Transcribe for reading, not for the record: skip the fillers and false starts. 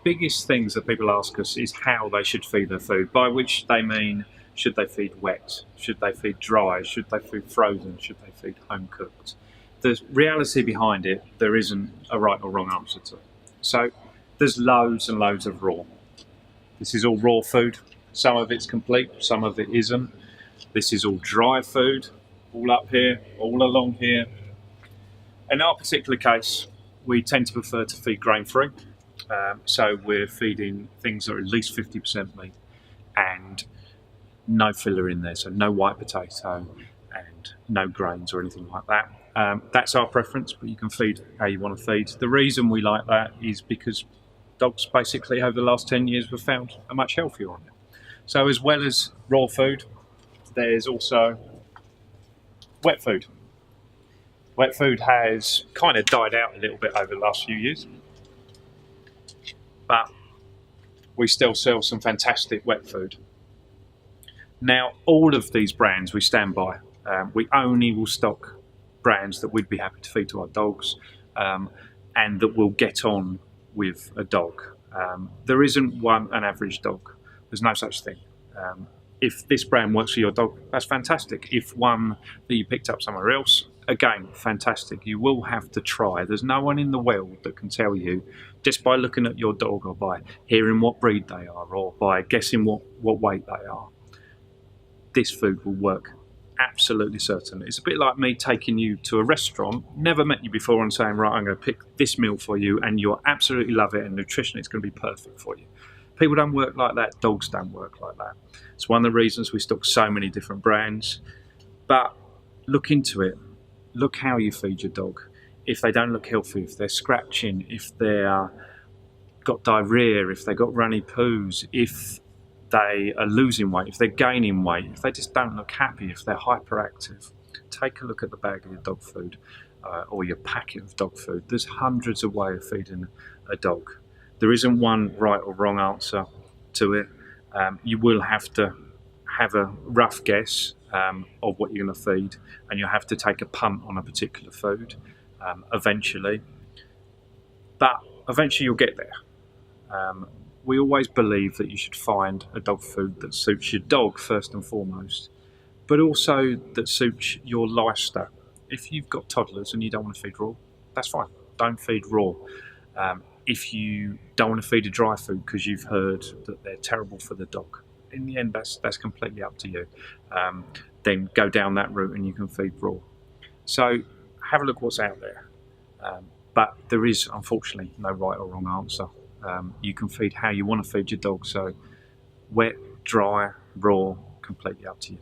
biggest things that people ask us is how they should feed their food, by which they mean, should they feed wet? Should they feed dry? Should they feed frozen? Should they feed home cooked? The reality behind it, there isn't a right or wrong answer to it. So there's loads and loads of raw. This is all raw food. Some of it's complete, some of it isn't. This is all dry food, all up here, all along here. In our particular case, we tend to prefer to feed grain-free. So we're feeding things that are at least 50% meat and no filler in there, so no white potato and no grains or anything like that. That's our preference, but you can feed how you want to feed. The reason we like that is because dogs basically over the last 10 years were found are much healthier on it. So as well as raw food, there's also wet food. Wet food has kind of died out a little bit over the last few years, but we still sell some fantastic wet food. Now, all of these brands we stand by. We only will stock brands that we'd be happy to feed to our dogs and that will get on with a dog. There isn't an average dog. There's no such thing. If this brand works for your dog, that's fantastic. If one that you picked up somewhere else, again, fantastic. You will have to try. There's no one in the world that can tell you, just by looking at your dog or by hearing what breed they are or by guessing what weight they are, this food will work. Absolutely certain. It's a bit like me taking you to a restaurant, never met you before, and saying, right, I'm going to pick this meal for you and you'll absolutely love it and nutrition, it's going to be perfect for you. People don't work like that. Dogs don't work like that. It's one of the reasons we stock so many different brands. But look into it. Look how you feed your dog. If they don't look healthy, if they're scratching, if they're got diarrhea, if they've got runny poos, if they are losing weight, if they're gaining weight, if they just don't look happy, if they're hyperactive, take a look at the bag of your dog food or your packet of dog food. There's hundreds of ways of feeding a dog. There isn't one right or wrong answer to it. You will have to have a rough guess of what you're going to feed, and you'll have to take a punt on a particular food eventually. But eventually you'll get there. We always believe that you should find a dog food that suits your dog first and foremost, but also that suits your lifestyle. If you've got toddlers and you don't want to feed raw, that's fine. Don't feed raw. If you don't want to feed a dry food because you've heard that they're terrible for the dog, in the end, that's completely up to you. Then go down that route and you can feed raw. So have a look what's out there. But there is, unfortunately, no right or wrong answer. You can feed how you want to feed your dog. So wet, dry, raw, completely up to you.